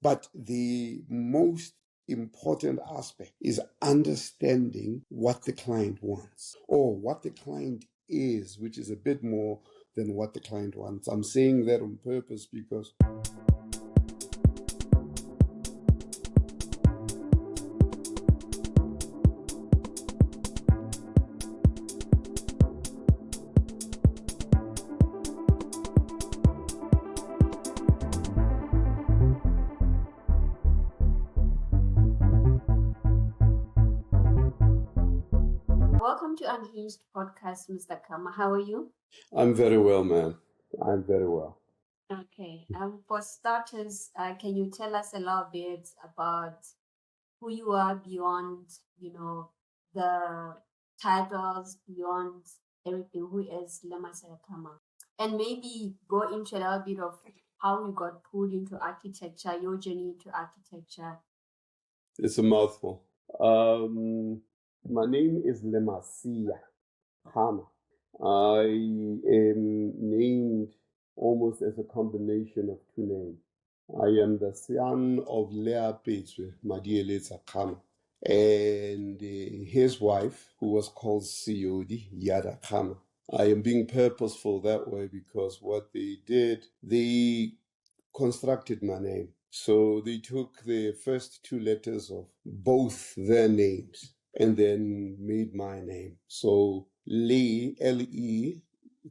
But the most important aspect is understanding what the client wants or what the client is, which is a bit more than what the client wants. I'm saying that on purpose because Welcome to Unhinged Podcast, Mr. Kama. How are you? I'm very well, man. I'm very well. Okay. For starters, can you tell us a little bit about who you are beyond, the titles, beyond everything? Who is Lemasaya Kama? And maybe go into a little bit of how you got pulled into architecture, your journey into architecture. It's a mouthful. My name is Lemasaya Kama. I am named almost as a combination of two names. I am the son of Lea Petswe, Madieletsa Kama, and his wife, who was called Siodi Yada Kama. I am being purposeful that way because what they did, they constructed my name. So they took the first two letters of both their names and then made my name. So Le, L-E,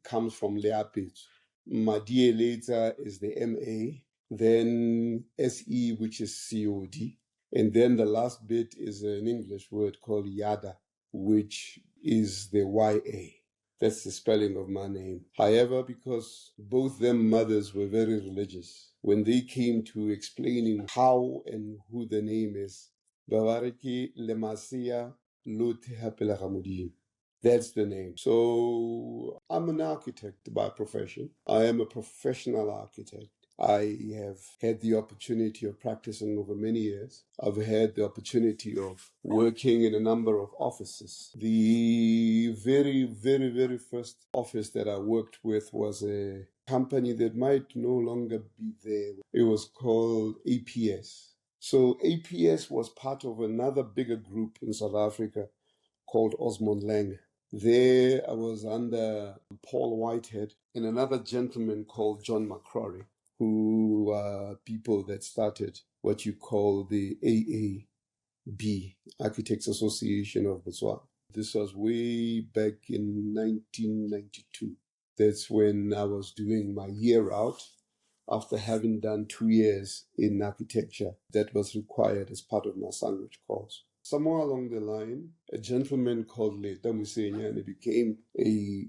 comes from Leapit. Madie later is the M-A, then S-E, which is C-O-D. And then the last bit is an English word called Yada, which is the Y-A. That's the spelling of my name. However, because both them mothers were very religious, when they came to explaining how and who the name is, Bawariki Lemasia Lutehapilahamudim. That's the name. So I'm an architect by profession. I am a professional architect. I have had the opportunity of practicing over many years. I've had the opportunity of working in a number of offices. The very, very, very first office that I worked with was a company that might no longer be there. It was called APS. So APS was part of another bigger group in South Africa called Osmond Lang. There I was under Paul Whitehead and another gentleman called John McCrory, who are people that started what you call the AAB, Architects Association of Botswana. This was way back in 1992. That's when I was doing my year out after having done 2 years in architecture that was required as part of my sandwich course. Somewhere along the line, a gentleman called Leta Musenyane became a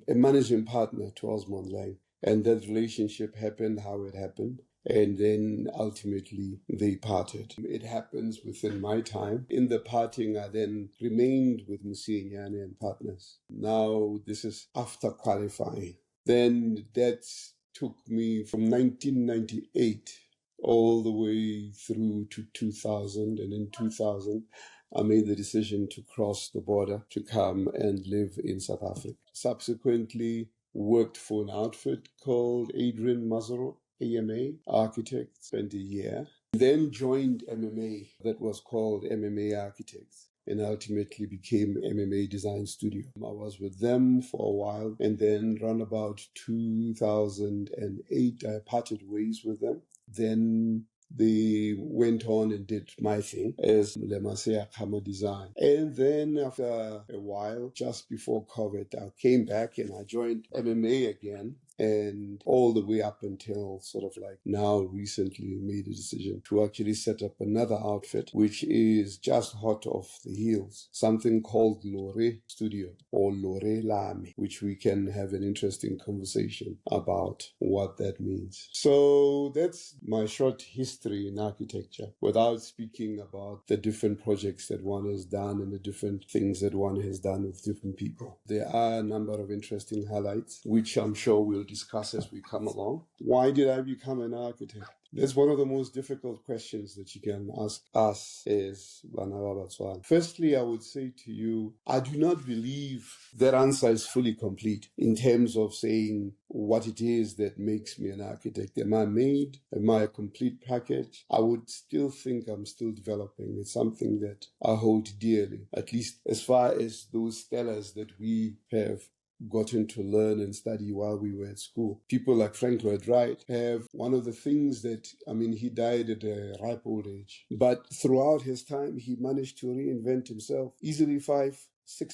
managing partner to Osmond Lang. And that relationship happened how it happened. And then ultimately they parted. It happens within my time. In the parting, I then remained with Musenyane and partners. Now this is after qualifying. Then that took me from 1998 all the way through to 2000. And in 2000, I made the decision to cross the border to come and live in South Africa. Subsequently, worked for an outfit called Adrian Mazaro, AMA Architects, spent a year. Then joined MMA, that was called MMA Architects, and ultimately became MMA Design Studio. I was with them for a while, and then around about 2008, I parted ways with them. Then they went on and did my thing as Lemasaya Kama Design. And then after a while, just before COVID, I came back and I joined MMA again. And all the way up until sort of like now recently made a decision to actually set up another outfit, which is just hot off the heels, something called Lore Studio or Lore Lami, which we can have an interesting conversation about what that means. So that's my short history in architecture without speaking about the different projects that one has done and the different things that one has done with different people. There are a number of interesting highlights, which I'm sure we'll discuss as we come along. Why did I become an architect? That's one of the most difficult questions that you can ask us as Bana ba Batswana. Firstly, I would say to you, I do not believe that answer is fully complete in terms of saying what it is that makes me an architect. Am I made? Am I a complete package? I would still think I'm still developing. It's something that I hold dearly, at least as far as those stellars that we have gotten to learn and study while we were at school. People like Frank Lloyd Wright have one of the things that, he died at a ripe old age. But throughout his time, he managed to reinvent himself easily 5-6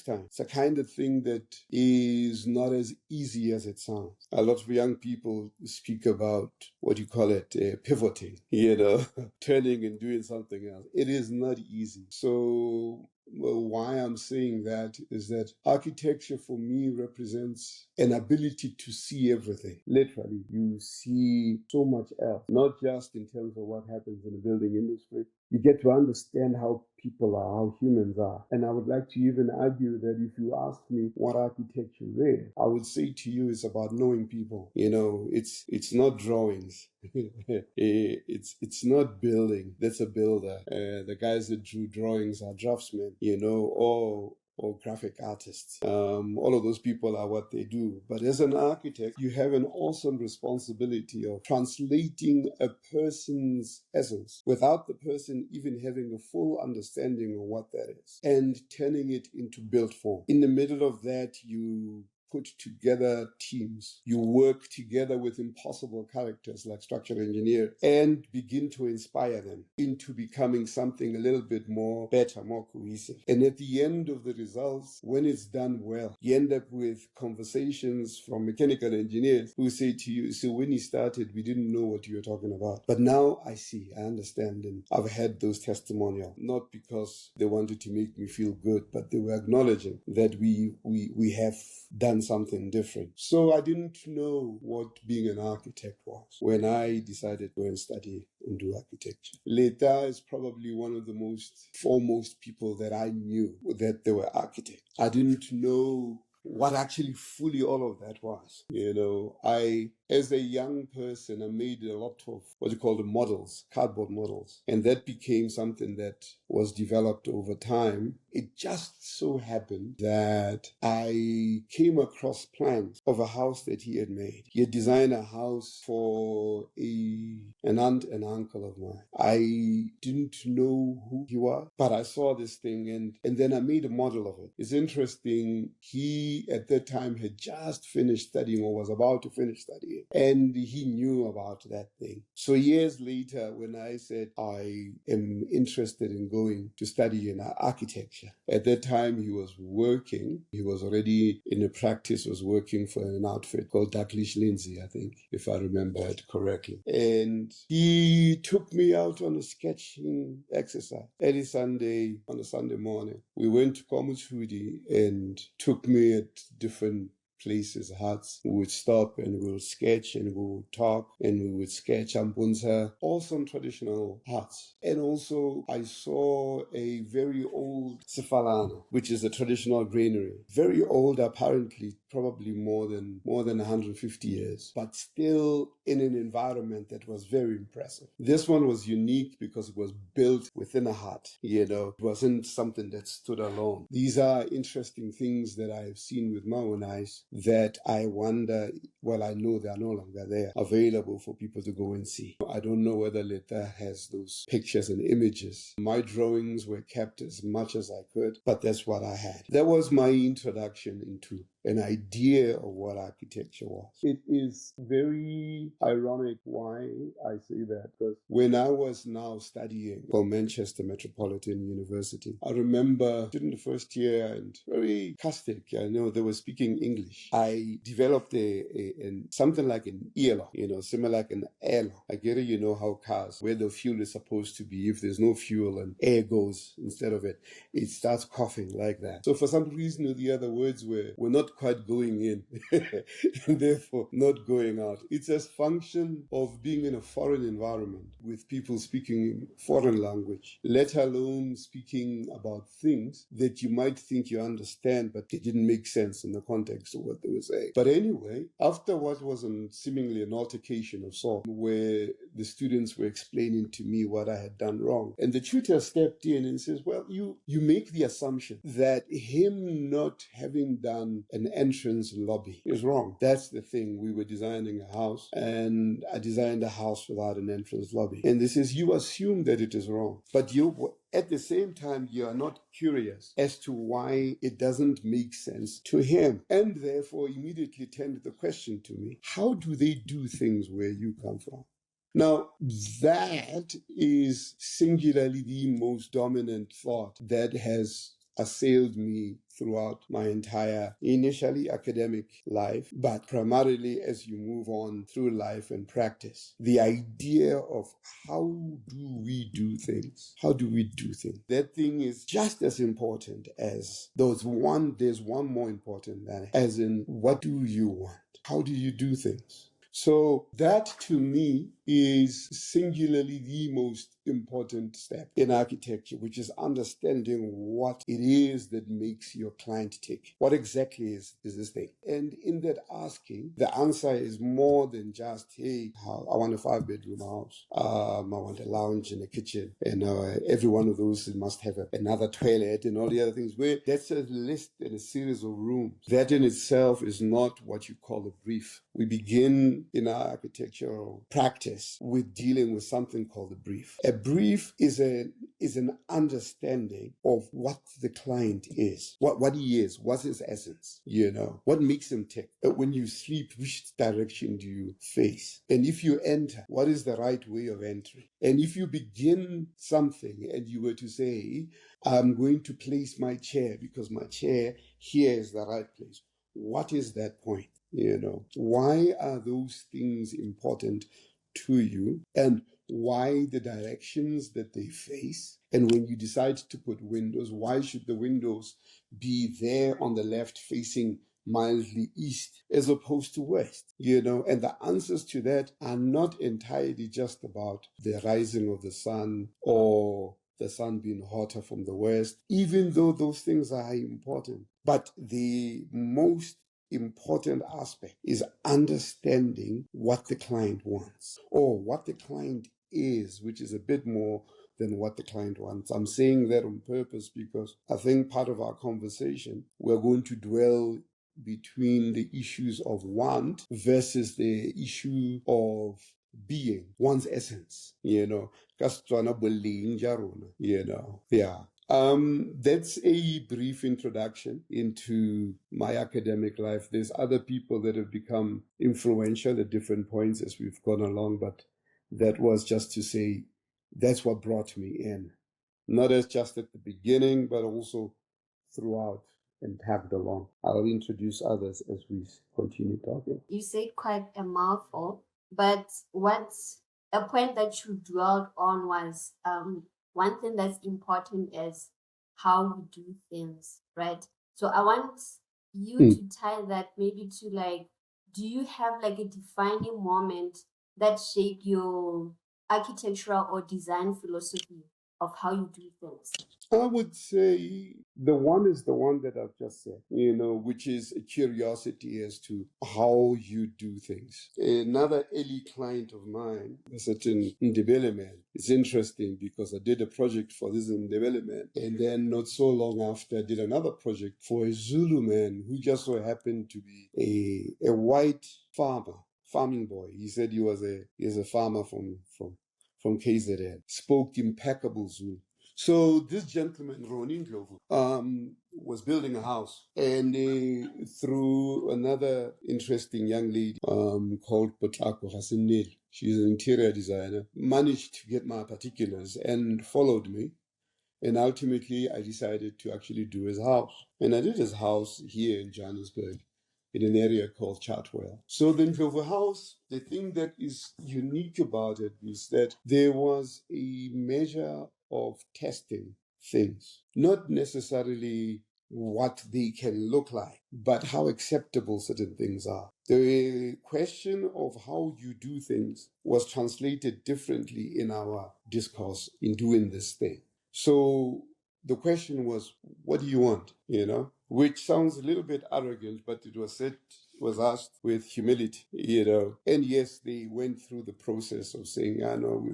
times. It's a kind of thing that is not as easy as it sounds. A lot of young people speak about what you call it, pivoting, turning and doing something else. It is not easy. So why I'm saying that is that architecture for me represents an ability to see everything. Literally, you see so much else, not just in terms of what happens in the building industry. You get to understand how people are, how humans are. And I would like to even argue that if you ask me what architecture is, I would say to you it's about knowing people. It's not drawings. It's not building. That's a builder. The guys that drew drawings are draftsmen, or graphic artists. All of those people are what they do. But as an architect, you have an awesome responsibility of translating a person's essence without the person even having a full understanding of what that is and turning it into built form. In the middle of that, you put together teams. You work together with impossible characters like structural engineers and begin to inspire them into becoming something a little bit more better, more cohesive. And at the end of the results, when it's done well, you end up with conversations from mechanical engineers who say to you, so when you started, we didn't know what you were talking about. But now I see, I understand, and I've had those testimonials, not because they wanted to make me feel good, but they were acknowledging that we have done something different. So I didn't know what being an architect was when I decided to go and study and do architecture. Leta is probably one of the most foremost people that I knew that they were architects. I didn't know what actually fully all of that was. As a young person, I made a lot of what you call the models, cardboard models. And that became something that was developed over time. It just so happened that I came across plans of a house that he had made. He had designed a house for an aunt and uncle of mine. I didn't know who he was, but I saw this thing and then I made a model of it. It's interesting. He, at that time, had just finished studying or was about to finish studying. And he knew about that thing. So years later, when I said I am interested in going to study in architecture, at that time he was working. He was already in a practice, was working for an outfit called Ducklish Lindsay, I think, if I remember it correctly. And he took me out on a sketching exercise early Sunday, on a Sunday morning. We went to Komutshudi and took me at different places, huts. We would stop and we would sketch and we would talk and we would sketch Ambunza, all some traditional huts. And also I saw a very old Sifalana, which is a traditional granary. Very old, apparently, probably more than 150 years, but still in an environment that was very impressive. This one was unique because it was built within a hut. It wasn't something that stood alone. These are interesting things that I have seen with my own eyes that I wonder, well, I know they are no longer there, available for people to go and see. I don't know whether Leta has those pictures and images. My drawings were kept as much as I could, but that's what I had. That was my introduction into an idea of what architecture was. It is very ironic why I say that, because when I was now studying for Manchester Metropolitan University, I remember during the first year and very caustic, they were speaking English. I developed something like an ELO, similar like an airlock. I get it, how cars, where the fuel is supposed to be, if there's no fuel and air goes instead of it, it starts coughing like that. So for some reason or the other, words were not quite going in and therefore not going out. It's a function of being in a foreign environment with people speaking foreign language, let alone speaking about things that you might think you understand, but they didn't make sense in the context of what they were saying. But anyway, after what was seemingly an altercation of sorts, where the students were explaining to me what I had done wrong. And the tutor stepped in and says, well, you make the assumption that him not having done an entrance lobby is wrong. That's the thing. We were designing a house, and I designed a house without an entrance lobby. And this is, you assume that it is wrong, but you, at the same time, you are not curious as to why it doesn't make sense to him. And therefore, immediately turned the question to me, how do they do things where you come from? Now, that is singularly the most dominant thought that has assailed me throughout my entire, initially academic life, but primarily as you move on through life and practice. The idea of how do we do things? How do we do things? That thing is just as important as there's one more important than, as in, what do you want? How do you do things? So that, to me, is singularly the most important step in architecture, which is understanding what it is that makes your client tick. What exactly is this thing? And in that asking, the answer is more than just, hey, I want a 5-bedroom house. I want a lounge and a kitchen. And every one of those must have another toilet and all the other things. Where that's a list and a series of rooms. That in itself is not what you call a brief. We begin in our architectural practice with dealing with something called a brief. A brief is an understanding of what the client is, what he is, what's his essence, what makes him tick. When you sleep, which direction do you face? And if you enter, what is the right way of entering? And if you begin something and you were to say, I'm going to place my chair because my chair here is the right place, what is that point? Why are those things important to you, and why the directions that they face? And when you decide to put windows, why should the windows be there on the left facing mildly east as opposed to west? And the answers to that are not entirely just about the rising of the sun or the sun being hotter from the west, even though those things are important. But the most important aspect is understanding what the client wants, or what the client is, which is a bit more than what the client wants. I'm saying that on purpose because I think part of our conversation, we're going to dwell between the issues of want versus the issue of being, one's essence, Yeah. That's a brief introduction into my academic life. There's other people that have become influential at different points as we've gone along, but that was just to say that's what brought me in. Not as just at the beginning, but also throughout and tagged along. I'll introduce others as we continue talking. You said quite a mouthful, but what's a point that you dwelled on was one thing that's important is how we do things, right? So I want you to tie that maybe to do you have a defining moment that shaped your architectural or design philosophy of how you do things? I would say the one is the one that I've just said, which is a curiosity as to how you do things. Another early client of mine, a certain Ndebele man, it's interesting because I did a project for this Ndebele man, and then not so long after I did another project for a Zulu man who just so happened to be a white farming boy. He said he was a farmer from KZN, spoke impeccable Zulu. So this gentleman, Ronin Ndlovu, was building a house, and through another interesting young lady called Potlako Hasenel, she's an interior designer, managed to get my particulars and followed me. And ultimately, I decided to actually do his house. And I did his house here in Johannesburg, in an area called Chartwell. So the Ndlovu house, the thing that is unique about it is that there was a measure of testing things, not necessarily what they can look like, but how acceptable certain things are. The question of how you do things was translated differently in our discourse in doing this thing. So the question was, what do you want? Which sounds a little bit arrogant, but it was said was asked with humility, and yes, they went through the process of saying, I know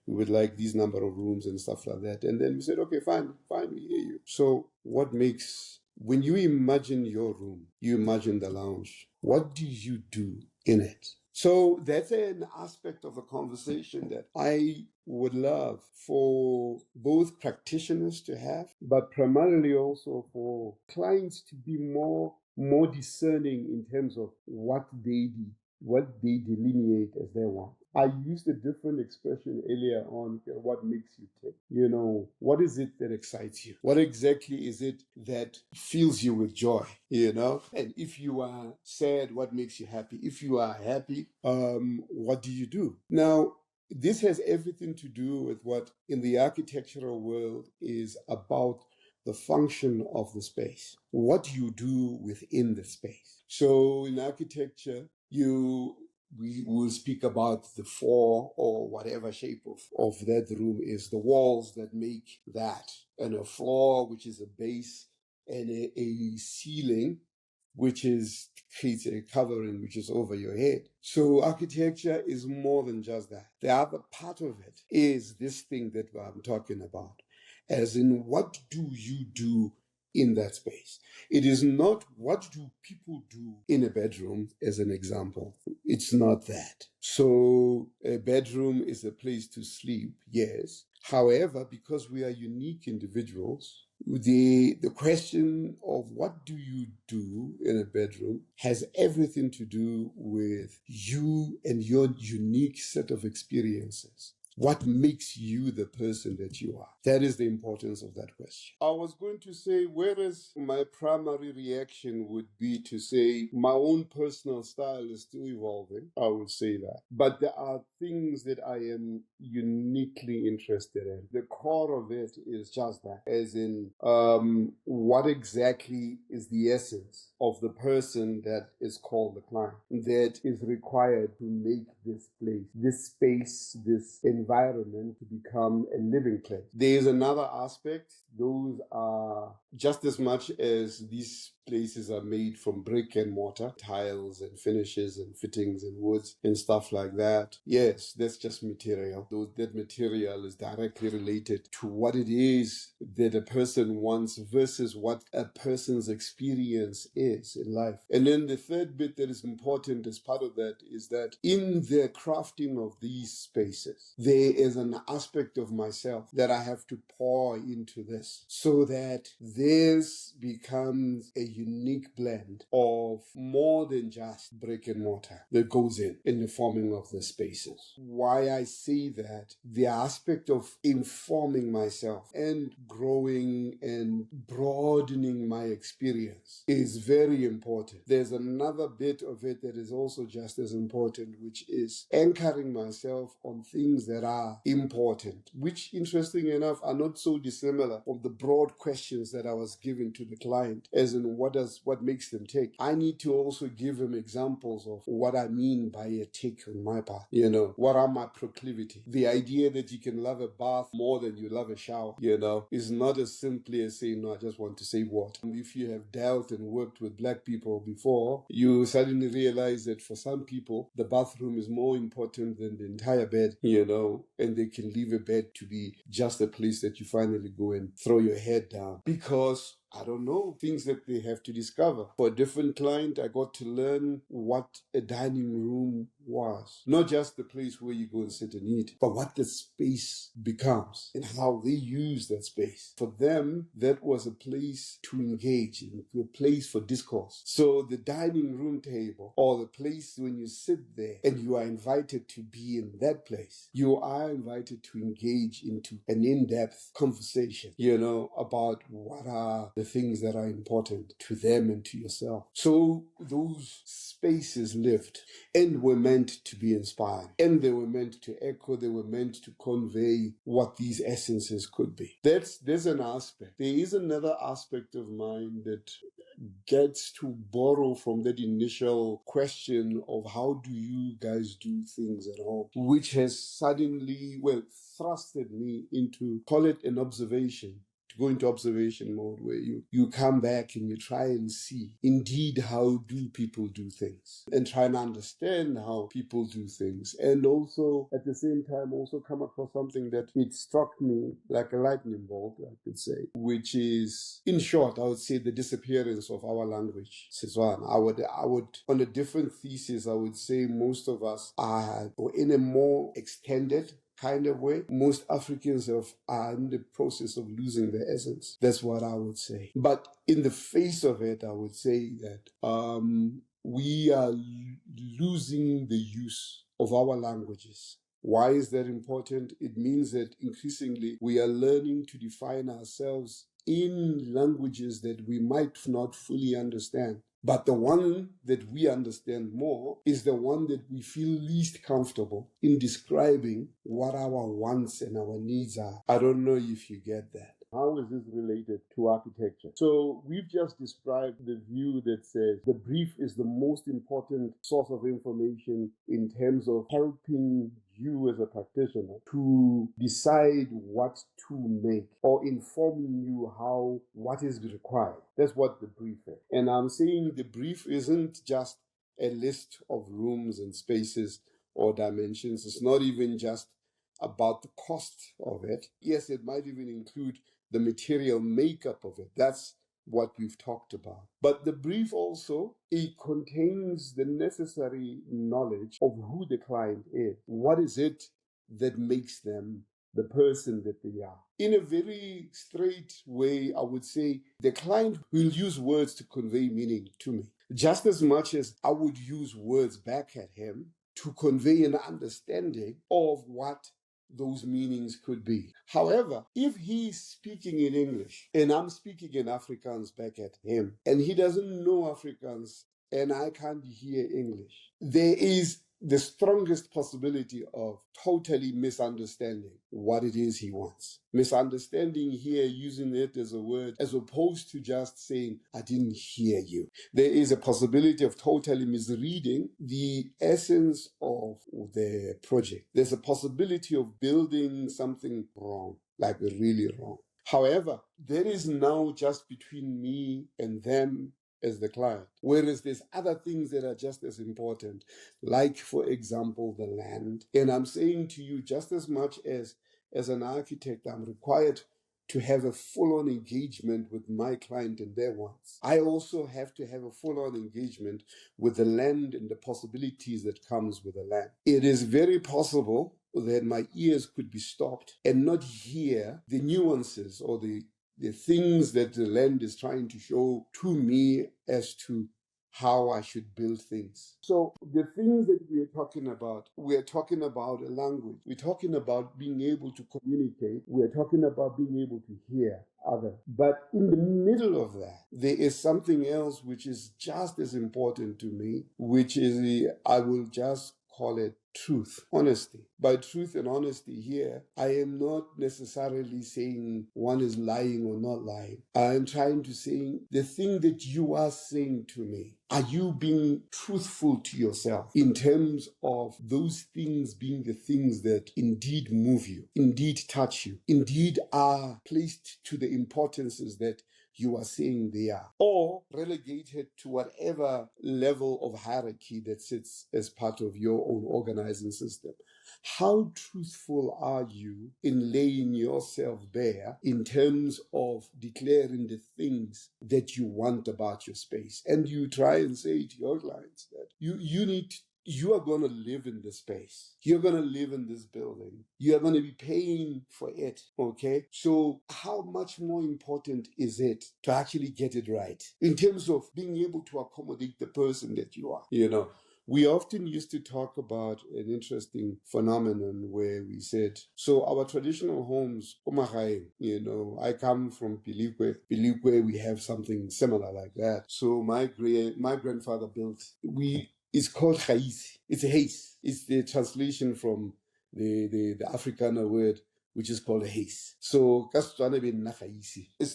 we would like these number of rooms and stuff like that. And then we said, okay, fine, we hear you. So when you imagine your room, you imagine the lounge, what do you do in it? So that's an aspect of the conversation that I would love for both practitioners to have, but primarily also for clients to be more discerning in terms of what they delineate as their want. I used a different expression earlier on, what makes you tick. What is it that excites you? What exactly is it that fills you with joy? And if you are sad, what makes you happy? If you are happy, what do you do? Now, this has everything to do with what in the architectural world is about the function of the space, what you do within the space. So in architecture, we will speak about the floor or whatever shape of that room is, the walls that make that, and a floor, which is a base, and a ceiling, which creates a covering which is over your head. So architecture is more than just that. The other part of it is this thing that I'm talking about, as in what do you do in that space? It is not what do people do in a bedroom, as an example. It's not that. So a bedroom is a place to sleep, yes. However, because we are unique individuals, the question of what do you do in a bedroom has everything to do with you and your unique set of experiences. What makes you the person that you are? That is the importance of that question. I was going to say, whereas my primary reaction would be to say my own personal style is still evolving, I would say that. But there are things that I am uniquely interested in. The core of it is just that, as in what exactly is the essence of the person that is called the client that is required to make this place, this space, this environment to become a living place. There is another aspect. Those are just as much as these places are made from brick and mortar, tiles and finishes and fittings and woods and stuff like that. Yes, that's just material. That material is directly related to what it is that a person wants versus what a person's experience is in life. And then the third bit that is important as part of that is that in the crafting of these spaces, there is an aspect of myself that I have to pour into this so that this becomes a unique blend of more than just brick and mortar that goes in the forming of the spaces. Why I say that, the aspect of informing myself and growing and broadening my experience is very important. There's another bit of it that is also just as important, which is anchoring myself on things that are important, which, interesting enough, are not so dissimilar from the broad questions that I was given to the client, as in what makes them tick. I need to also give them examples of what I mean by a tick on my part. What are my proclivity? The idea that you can love a bath more than you love a shower, is not as simply as saying, no, I just want to save water. If you have dealt and worked with black people before, you suddenly realize that for some people, the bathroom is more important than the entire bed, and they can leave a bed to be just a place that you finally go and throw your head down because, I don't know, things that they have to discover. For a different client, I got to learn what a dining room was. Not just the place where you go and sit and eat, but what the space becomes and how they use that space. For them, that was a place to engage in, a place for discourse. So the dining room table, or the place when you sit there and you are invited to be in that place, you are invited to engage into an in-depth conversation, about what are the things that are important to them and to yourself. So those spaces lived and were meant to be inspired, and they were meant to echo, they were meant to convey what these essences could be. There's an aspect. There is another aspect of mine that gets to borrow from that initial question of how do you guys do things at home, which has suddenly, thrusted me into, call it an observation, to go into observation mode where you come back and you try and see indeed how do people do things and try and understand how people do things. And also at the same time also come across something that it struck me like a lightning bolt, I could say, which is, in short, I would say the disappearance of our language, Setswana. I would, on a different thesis, I would say most of us are, or in a more extended kind of way, most Africans are in the process of losing their essence. That's what I would say. But in the face of it, I would say that we are losing the use of our languages. Why is that important? It means that increasingly we are learning to define ourselves in languages that we might not fully understand. But the one that we understand more is the one that we feel least comfortable in describing what our wants and our needs are. I don't know if you get that. How is this related to architecture? So we've just described the view that says the brief is the most important source of information in terms of helping you as a practitioner to decide what to make or informing you what is required. That's what the brief is. And I'm saying the brief isn't just a list of rooms and spaces or dimensions. It's not even just about the cost of it. Yes, it might even include the material makeup of it. That's what we've talked about. But the brief also, it contains the necessary knowledge of who the client is. What is it that makes them the person that they are? In a very straight way, I would say the client will use words to convey meaning to me, just as much as I would use words back at him to convey an understanding of what those meanings could be. However, if he's speaking in English and I'm speaking in Afrikaans back at him and he doesn't know Afrikaans and I can't hear English, there is the strongest possibility of totally misunderstanding what it is he wants. Misunderstanding here, using it as a word, as opposed to just saying, I didn't hear you. There is a possibility of totally misreading the essence of the project. There's a possibility of building something wrong, like really wrong. However, that is now just between me and them as the client. Whereas there's other things that are just as important, like, for example, the land. And I'm saying to you, just as much as an architect, I'm required to have a full-on engagement with my client and their wants. I also have to have a full-on engagement with the land and the possibilities that comes with the land. It is very possible that my ears could be stopped and not hear the nuances or the things that the land is trying to show to me as to how I should build things. So the things that we're talking about a language. We're talking about being able to communicate. We're talking about being able to hear others. But in the middle of that, there is something else which is just as important to me, which is, I will just call it truth, honesty. By truth and honesty here, I am not necessarily saying one is lying or not lying. I am trying to say the thing that you are saying to me, are you being truthful to yourself in terms of those things being the things that indeed move you, indeed touch you, indeed are placed to the importances that you are saying they are, or relegated to whatever level of hierarchy that sits as part of your own organizing system. How truthful are you in laying yourself bare in terms of declaring the things that you want about your space? And you try and say to your clients that you are going to live in this space. You're going to live in this building. You're going to be paying for it, okay? So how much more important is it to actually get it right in terms of being able to accommodate the person that you are, We often used to talk about an interesting phenomenon where we said, so our traditional homes, I come from Pilikwe. Pilikwe, we have something similar like that. So my grandfather built, it's called Haisi. It's a haze. It's the translation from the Afrikaner word, which is called a haze. So it's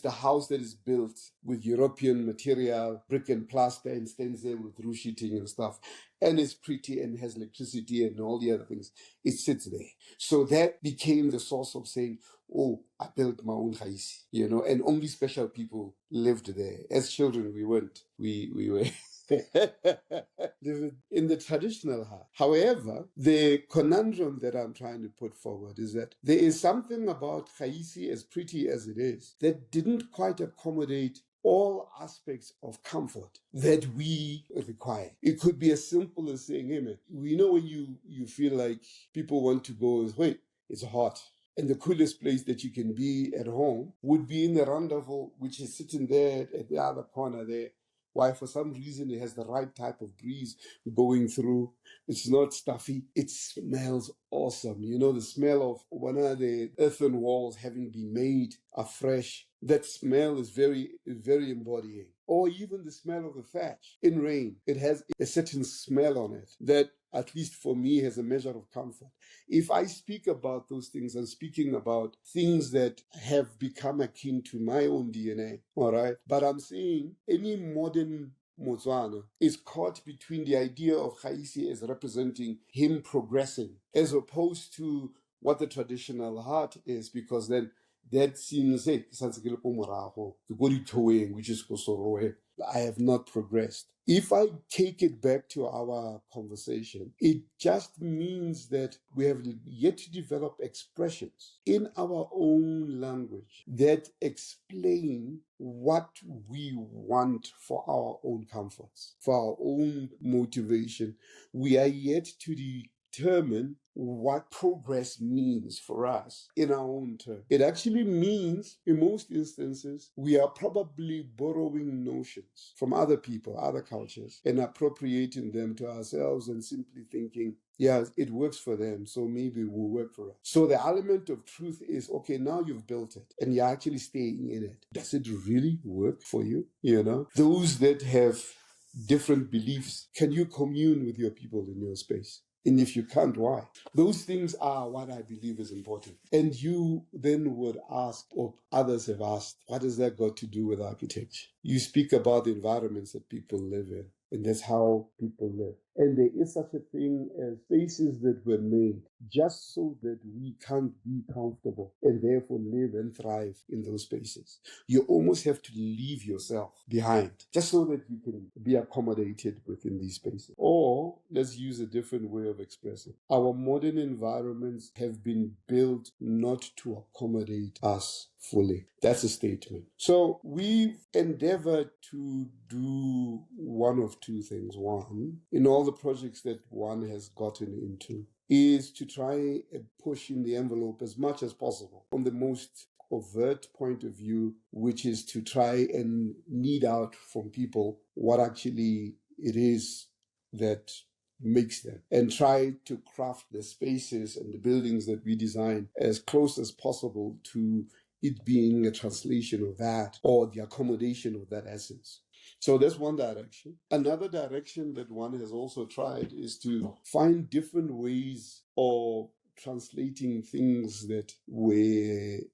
the house that is built with European material, brick and plaster, and stands there with roof sheeting and stuff. And it's pretty and has electricity and all the other things. It sits there. So that became the source of saying, oh, I built my own haisi, and only special people lived there. As children, we weren't. We were in the traditional heart. However, the conundrum that I'm trying to put forward is that there is something about haisi, as pretty as it is, that didn't quite accommodate all aspects of comfort that we require. It could be as simple as saying, hey man, we know when you feel like people want to go, wait, it's hot. And the coolest place that you can be at home would be in the Rondaville, which is sitting there at the other corner there. Why, for some reason, it has the right type of breeze going through. It's not stuffy. It smells awesome. The smell of one of the earthen walls having been made afresh. That smell is very, very embodying. Or even the smell of the thatch in rain. It has a certain smell on it that, at least for me, has a measure of comfort. If I speak about those things, I'm speaking about things that have become akin to my own DNA, all right? But I'm saying any modern Motswana is caught between the idea of haisi as representing him progressing, as opposed to what the traditional heart is, because then that seems, hey, which is Kosorowe. I have not progressed. If I take it back to our conversation, it just means that we have yet to develop expressions in our own language that explain what we want for our own comforts, for our own motivation. We are yet to determine what progress means for us in our own terms. It actually means, in most instances, we are probably borrowing notions from other people, other cultures, and appropriating them to ourselves and simply thinking, yeah, it works for them, so maybe it will work for us. So the element of truth is, okay, now you've built it and you're actually staying in it. Does it really work for you? Those that have different beliefs, can you commune with your people in your space? And if you can't, why? Those things are what I believe is important. And you then would ask, or others have asked, what has that got to do with architecture? You speak about the environments that people live in, and that's how people live. And there is such a thing as spaces that were made just so that we can't be comfortable and therefore live and thrive in those spaces. You almost have to leave yourself behind just so that you can be accommodated within these spaces. Or let's use a different way of expressing. Our modern environments have been built not to accommodate us fully. That's a statement. So we've endeavored to do one of two things. One, in all the projects that one has gotten into, is to try and push in the envelope as much as possible on the most overt point of view, which is to try and knead out from people what actually it is that makes them, and try to craft the spaces and the buildings that we design as close as possible to it being a translation of that or the accommodation of that essence. So that's one direction. Another direction that one has also tried is to find different ways of translating things that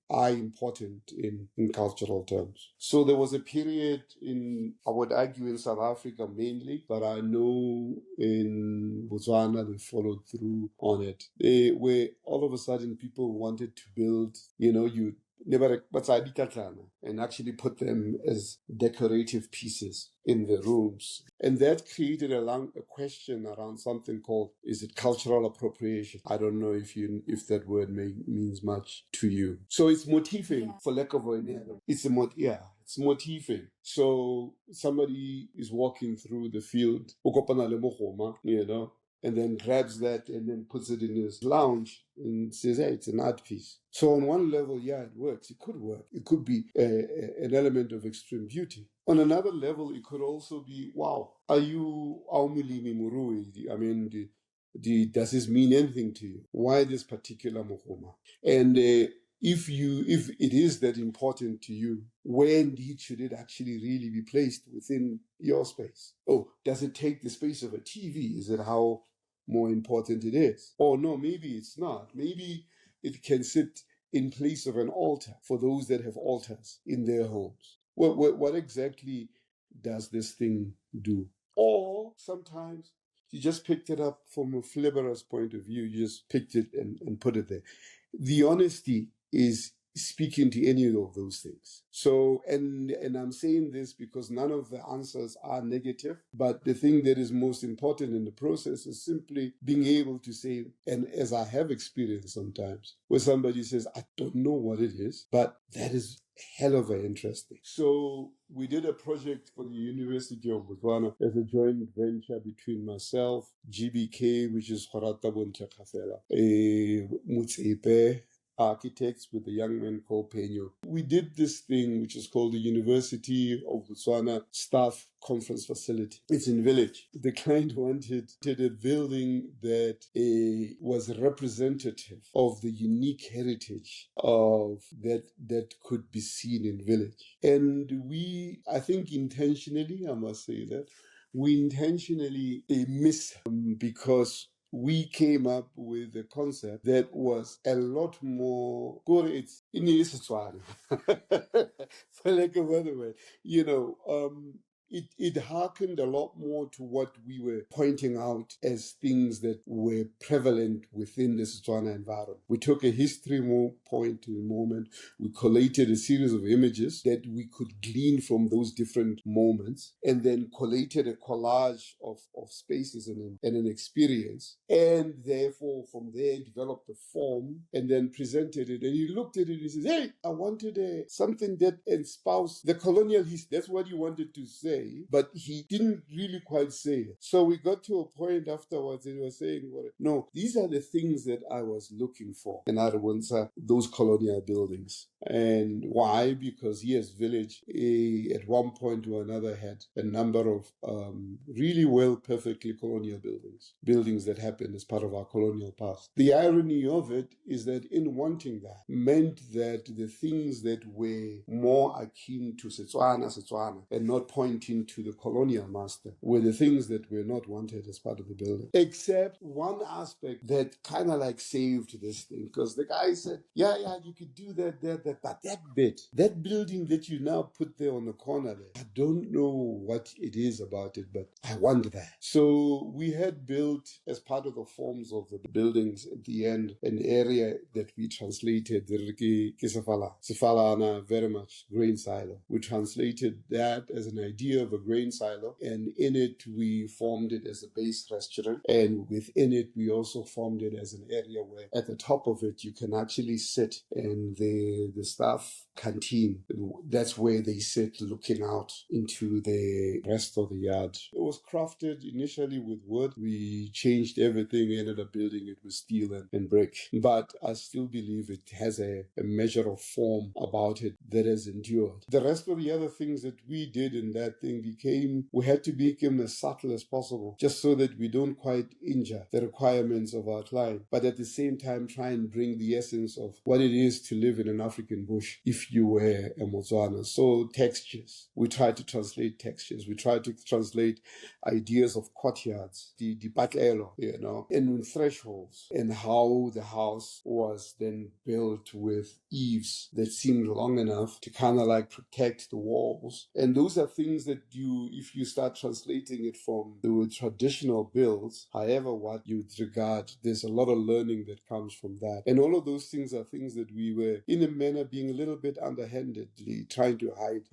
are important in cultural terms. So there was a period I would argue in South Africa mainly, but I know in Botswana they followed through on it, where all of a sudden people wanted to build, and actually put them as decorative pieces in the rooms. And that created a question around something called, is it cultural appropriation? I don't know if that word means much to you. So it's motifing, for lack of a name. It's motifing. So somebody is walking through the field, and then grabs that and then puts it in his lounge and says, hey, it's an art piece. So on one level, yeah, it works. It could work. It could be an element of extreme beauty. On another level, it could also be, wow, are you Aumulimi Murui? I mean, does this mean anything to you? Why this particular Mohoma? And if it is that important to you, where indeed should it actually really be placed within your space? Oh, does it take the space of a TV? Is it how more important it is? Or no, maybe it's not. Maybe it can sit in place of an altar for those that have altars in their homes. What exactly does this thing do? Or sometimes you just picked it up from a fliberous point of view. You just picked it and put it there. The honesty is speaking to any of those things. So, and I'm saying this because none of the answers are negative, but the thing that is most important in the process is simply being able to say, and as I have experienced sometimes, where somebody says, I don't know what it is, but that is hell of a interesting. So we did a project for the University of Botswana as a joint venture between myself, GBK, which is Horata Bonte Khafela, Mutsepe Architects with a young man called Penyo. We did this thing which is called the University of Botswana Staff Conference Facility. It's in Village. The client wanted a building that was representative of the unique heritage of that could be seen in Village. And we, I think intentionally, I must say that, we intentionally missed because we came up with a concept that was a lot more good. It's in Setswana, for lack of other word, it harkened a lot more to what we were pointing out as things that were prevalent within the Setswana environment. We took a history point in a moment. We collated a series of images that we could glean from those different moments, and then collated a collage of spaces and an experience. And therefore, from there, developed a form and then presented it. And he looked at it and he says, hey, I wanted something that espoused the colonial history. That's what he wanted to say, but he didn't really quite say it. So we got to a point afterwards and he was saying, no, these are the things that I was looking for in Arwansa, those colonial buildings. And why? Because yes, Village at one point or another had a number of really perfectly colonial buildings that happened as part of our colonial past. The irony of it is that in wanting that meant that the things that were more akin to Setswana, and not pointing to the colonial master were the things that were not wanted as part of the building. Except one aspect that kind of like saved this thing, because the guy said, yeah, you could do that, but that building that you now put there on the corner there, I don't know what it is about it, but I want that. So we had built, as part of the forms of the buildings at the end, an area that we translated, the Sefalana, very much grain silo. We translated that as an idea of a grain silo, and in it we formed it as a base restaurant, and within it we also formed it as an area where at the top of it you can actually sit, and the staff canteen, that's where they sit looking out into the rest of the yard. It was crafted initially with wood. We changed everything, ended up building it with steel and brick, but I still believe it has a measure of form about it that has endured. The rest of the other things that we did in that thing we had to make them as subtle as possible, just so that we don't quite injure the requirements of our client, but at the same time try and bring the essence of what it is to live in an African bush if you were a Motswana. So textures, we try to translate textures, we try to translate ideas of courtyards, the patlelo, and thresholds, and how the house was then built with eaves that seemed long enough to kind of like protect the walls. And those are things that if you start translating it from the traditional builds, however what you'd regard, there's a lot of learning that comes from that. And all of those things are things that we were, in a manner, being a little bit underhandedly trying to hide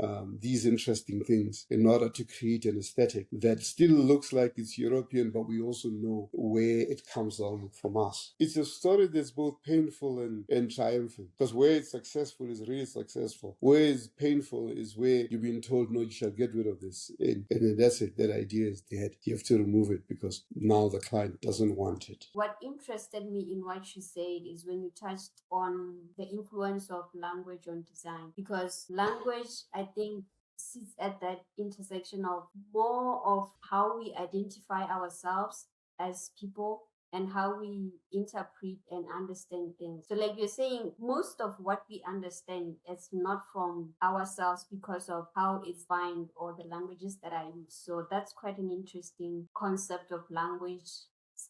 these interesting things in order to create an aesthetic that still looks like it's European, but we also know where it comes from us. It's a story that's both painful and triumphant, because where it's successful is really successful. Where it's painful is where you've been told, no, you shall get rid of this. And then that's it. That idea is dead. You have to remove it because now the client doesn't want it. What interested me in what you said is when you touched on the influence of language on design, because language, I think, sits at that intersection of more of how we identify ourselves as people and how we interpret and understand things. So like you're saying, most of what we understand is not from ourselves because of how it's defined or the languages that are used. So that's quite an interesting concept of language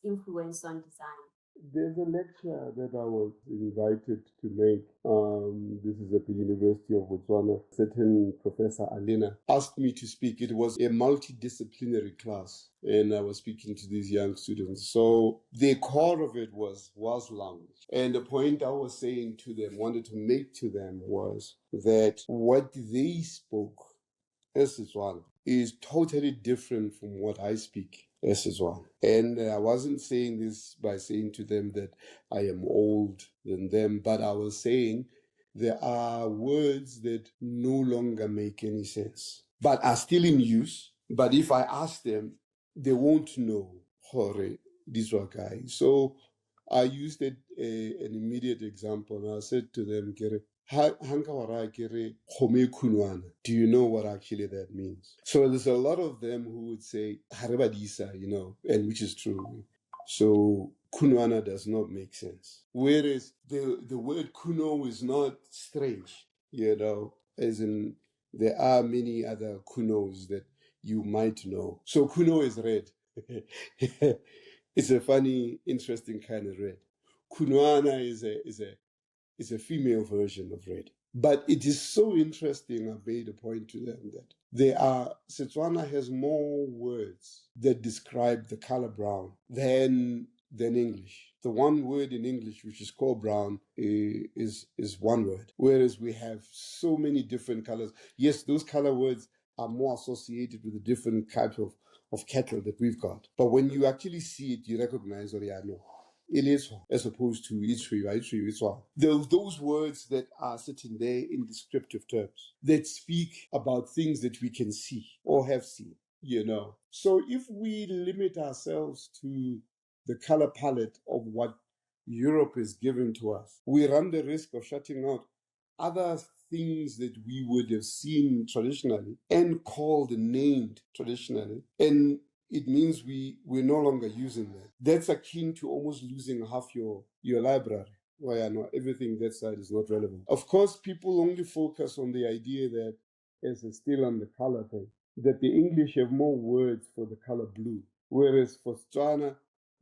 influence on design. There's a lecture that I was invited to make. This is at the University of Botswana. Certain Professor Alina asked me to speak. It was a multidisciplinary class, and I was speaking to these young students. So the core of it was language. And the point I was saying to them, wanted to make to them, was that what they spoke as Setswana is totally different from what I speak as Setswana. And I wasn't saying this by saying to them that I am old than them, but I was saying there are words that no longer make any sense, but are still in use. But if I ask them, they won't know. Hore, this one guy. So I used an immediate example, and I said to them, "Kere, hanka wara kere kgome khunwana." Do you know what actually that means? So there's a lot of them who would say "Harebadisa," and which is true. So kunwana does not make sense. Whereas the word kuno is not strange, as in there are many other kunos that you might know. So kuno is red. It's a funny, interesting kind of red. Kunwana is a female version of red. But it is so interesting, I made a point to them that Setswana has more words that describe the color brown than English. The one word in English, which is called brown, is one word, whereas we have so many different colors. Yes, those color words are more associated with the different types of cattle that we've got. But when you actually see it, you recognize, no, it is, as opposed to Israel. Those words that are sitting there in descriptive terms that speak about things that we can see or have seen, So if we limit ourselves to the color palette of what Europe is giving to us, we run the risk of shutting out other things that we would have seen traditionally and called and named traditionally. And it means we're no longer using that. That's akin to almost losing half your library. Why I know everything that side is not relevant. Of course, people only focus on the idea that, as it's still on the color thing, that the English have more words for the color blue, whereas for Setswana,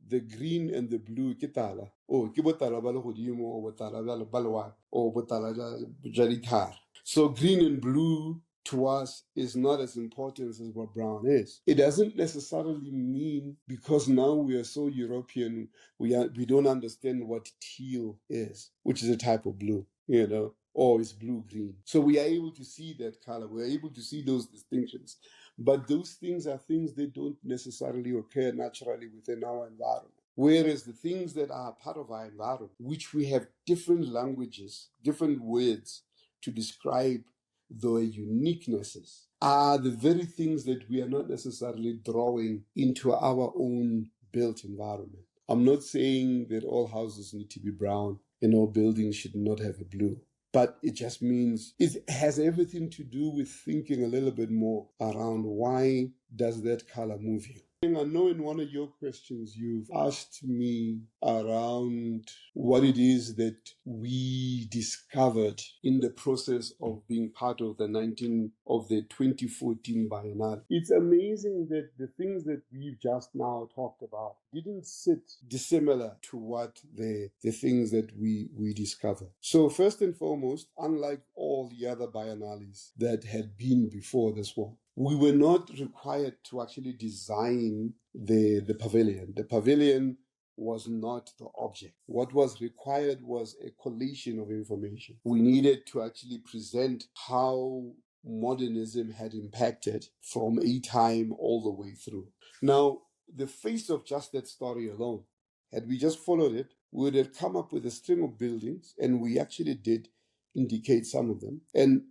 the green and the blue ke tala. Oh, ke botala ba le godimo, o botala ba lewatle, o botala ja dithara. So green and blue to us is not as important as what brown is. It doesn't necessarily mean because now we are so European, we don't understand what teal is, which is a type of blue, or it's blue-green. So we are able to see that color. We're able to see those distinctions. But those things are things that don't necessarily occur naturally within our environment. Whereas the things that are part of our environment, which we have different languages, different words to describe their uniquenesses, are the very things that we are not necessarily drawing into our own built environment. I'm not saying that all houses need to be brown and all buildings should not have a blue. But it just means it has everything to do with thinking a little bit more around why does that color move you. I know in one of your questions you've asked me around what it is that we discovered in the process of being part of the 2014 Biennale. It's amazing that the things that we've just now talked about didn't sit dissimilar to what the things that we discovered. So first and foremost, unlike all the other biennales that had been before this one, we were not required to actually design the pavilion. The pavilion was not the object. What was required was a collation of information. We needed to actually present how modernism had impacted from a time all the way through. Now, the face of just that story alone, had we just followed it, we would have come up with a string of buildings, and we actually did indicate some of them. And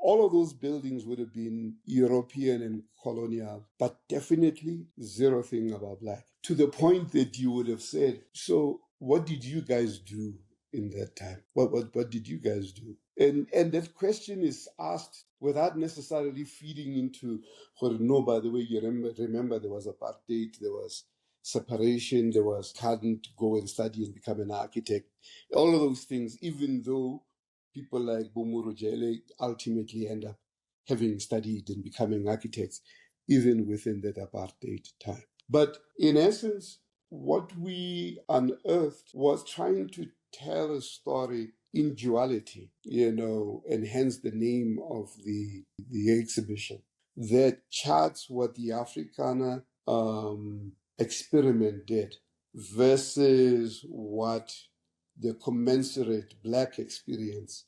all of those buildings would have been European and colonial, but definitely zero thing about black. To the point that you would have said, so what did you guys do in that time? What did you guys do? And that question is asked without necessarily feeding into, no, by the way, you remember there was apartheid, there was separation, there was can't go and study and become an architect. All of those things, even though people like Bumuru Jele ultimately end up having studied and becoming architects, even within that apartheid time. But in essence, what we unearthed was trying to tell a story in duality, and hence the name of the exhibition that charts what the Africana experiment did versus what the commensurate Black experience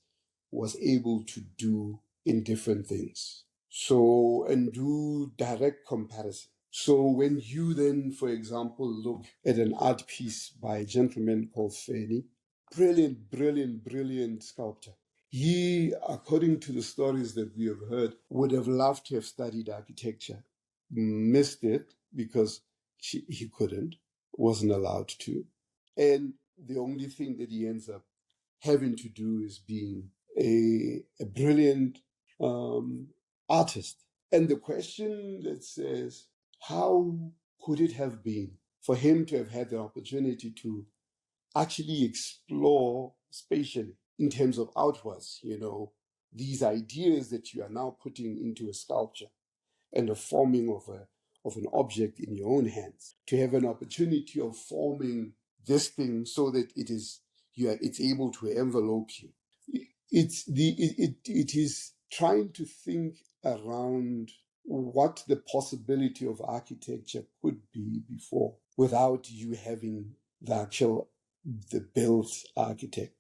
was able to do in different things. So, and do direct comparison. So when you then, for example, look at an art piece by a gentleman called Feni, brilliant, brilliant, brilliant sculptor. He, according to the stories that we have heard, would have loved to have studied architecture, missed it because he couldn't, wasn't allowed to. And the only thing that he ends up having to do is being a brilliant artist. And the question that says, how could it have been for him to have had the opportunity to actually explore spatially in terms of outwards, these ideas that you are now putting into a sculpture and the forming of an object in your own hands, to have an opportunity of forming this thing so that it's able to envelope you. It is trying to think around what the possibility of architecture could be before, without you having the built architect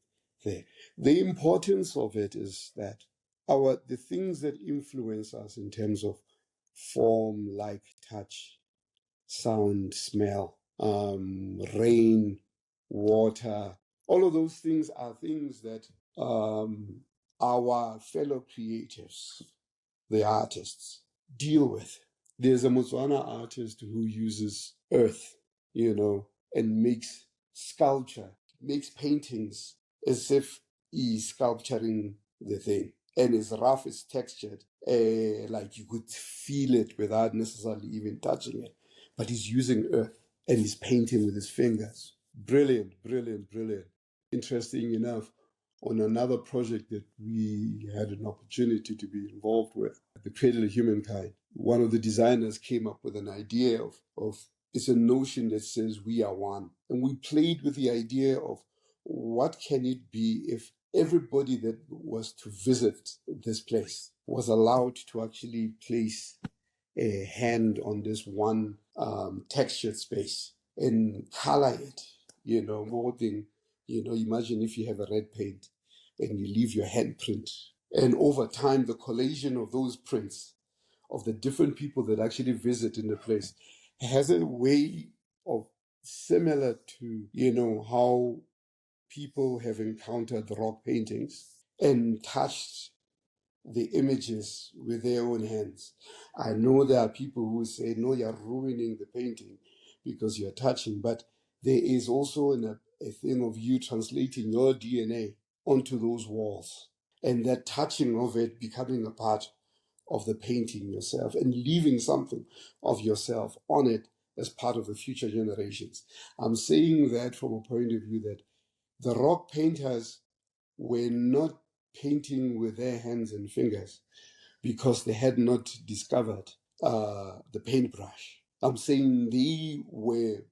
there. The importance of it is that the things that influence us in terms of form, like touch, sound, smell, rain, water, all of those things are things that our fellow creatives, the artists, deal with. There's a Motswana artist who uses earth, and makes sculpture, makes paintings as if he's sculpturing the thing. And it's rough, it's textured, like you could feel it without necessarily even touching it. But he's using earth and he's painting with his fingers. Brilliant, brilliant, brilliant. Interesting enough, on another project that we had an opportunity to be involved with, The Cradle of Humankind, one of the designers came up with an idea of it's a notion that says we are one. And we played with the idea of what can it be if everybody that was to visit this place was allowed to actually place a hand on this one textured space and color it, more than, imagine if you have a red paint and you leave your handprint. And over time, the collation of those prints of the different people that actually visit in the place has a way of similar to, how people have encountered rock paintings and touched the images with their own hands. I know there are people who say, no, you're ruining the painting because you're touching, but there is also a thing of you translating your DNA onto those walls, and that touching of it becoming a part of the painting yourself and leaving something of yourself on it as part of the future generations. I'm saying that from a point of view that the rock painters were not painting with their hands and fingers because they had not discovered the paintbrush. I'm saying they were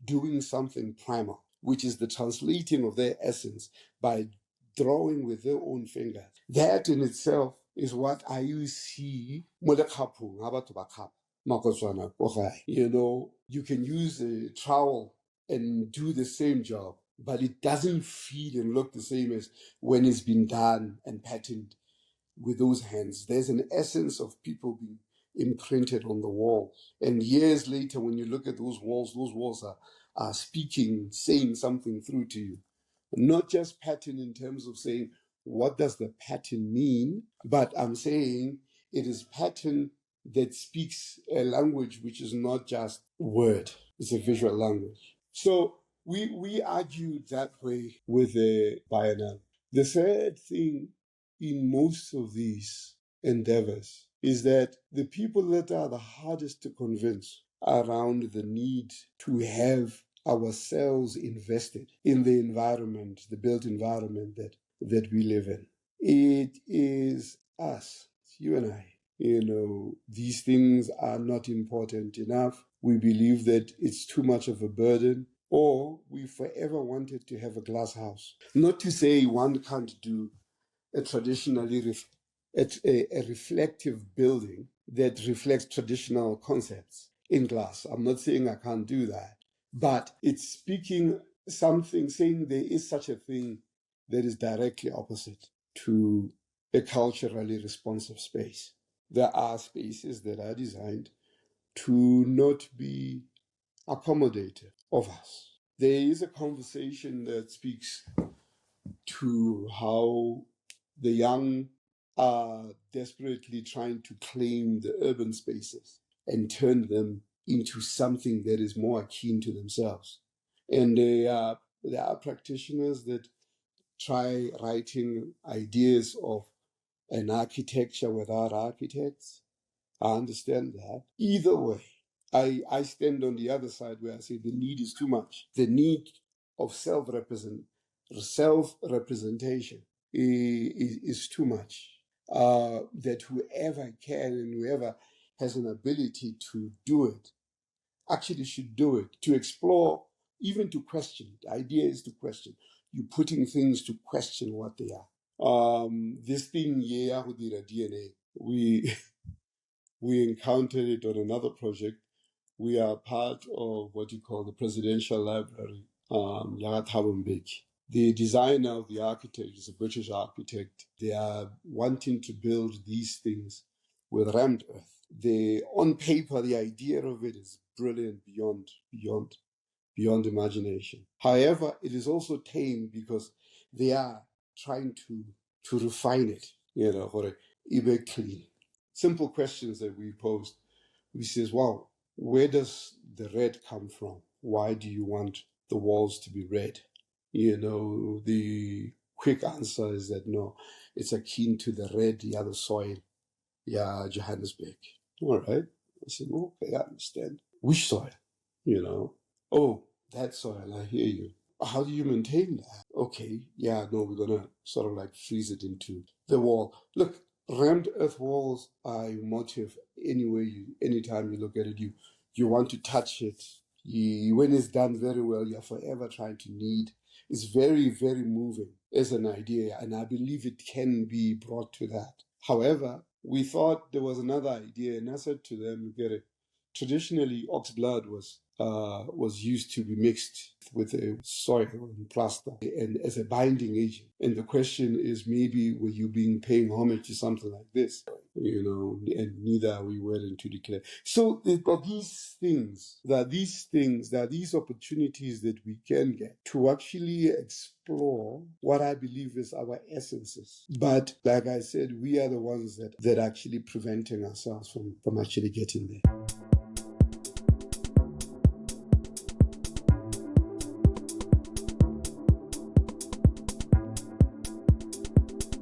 doing something primal, which is the translating of their essence by drawing with their own fingers. That in itself is what I see. You can use a trowel and do the same job, but it doesn't feel and look the same as when it's been done and patterned with those hands. There's an essence of people being imprinted on the wall. And years later, when you look at those walls are speaking, saying something through to you. Not just pattern in terms of saying, what does the pattern mean? But I'm saying it is pattern that speaks a language which is not just word, it's a visual language. So we argued that way with the biennial. The third thing in most of these endeavors is that the people that are the hardest to convince around the need to have ourselves invested in the environment, the built environment that we live in. It is us, it's you and I. These things are not important enough. we believe that it's too much of a burden, or we forever wanted to have a glass house. Not to say one can't do a traditionally a reflective building that reflects traditional concepts in glass. I'm not saying I can't do that, but it's speaking something, saying there is such a thing that is directly opposite to a culturally responsive space. There are spaces that are designed to not be accommodative of us. There is a conversation that speaks to how the young are desperately trying to claim the urban spaces and turn them into something that is more akin to themselves. And there are practitioners that try writing ideas of an architecture without architects. I understand that. Either way, I stand on the other side where I say the need is too much. The need of self-representation is too much. That whoever can and whoever has an ability to do it actually should do it, to explore, even to question. The idea is to question. You're putting things to question what they are. This thing, yeah, with the DNA, we encountered it on another project. We are part of what you call the Presidential Library, Yagat Mbeki. The designer of the architect is a British architect. They are wanting to build these things with rammed earth. On paper, the idea of it is brilliant beyond imagination. However, it is also tame because they are trying to refine it, or even clean. Simple questions that we posed. We says, wow, where does the red come from? Why do you want the walls to be red? The quick answer is that no, it's akin to the red, the other soil, Johannesburg. All right. I said, okay, I understand. Which soil? Oh, that soil, I hear you. How do you maintain that? Okay, yeah, no, we're going to sort of like freeze it into the wall. Look, rammed earth walls are a motif anytime you look at it, you want to touch it. When it's done very well, you're forever trying to knead. It's very, very moving as an idea, and I believe it can be brought to that. However, we thought there was another idea, and I said to them, get it. Traditionally, ox blood was used to be mixed with a soil and plaster and as a binding agent. And the question is, maybe were you paying homage to something like this? And neither we were to declare. So there are these things, these opportunities that we can get to actually explore what I believe is our essences. But like I said, we are the ones that actually preventing ourselves from actually getting there.